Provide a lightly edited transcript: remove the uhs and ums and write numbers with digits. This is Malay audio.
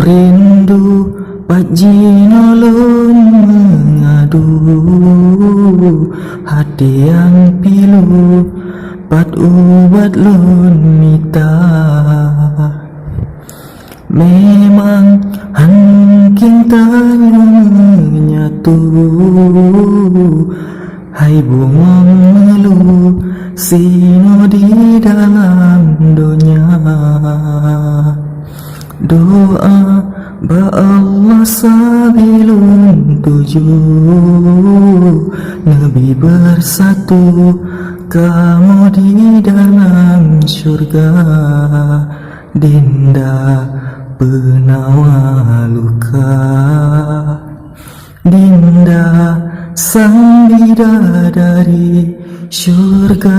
rindu pajinolon mengadu, hati yang pilu pat ubat lon mita. Memang hangking tanyo menyatu, hai bungong melu sino di dalam dunia. Doa ba Allah sabilun tujuh, Nabi bersatu, kamu di dalam surga. Dinda penawa luka, Dinda sang bidadari surga.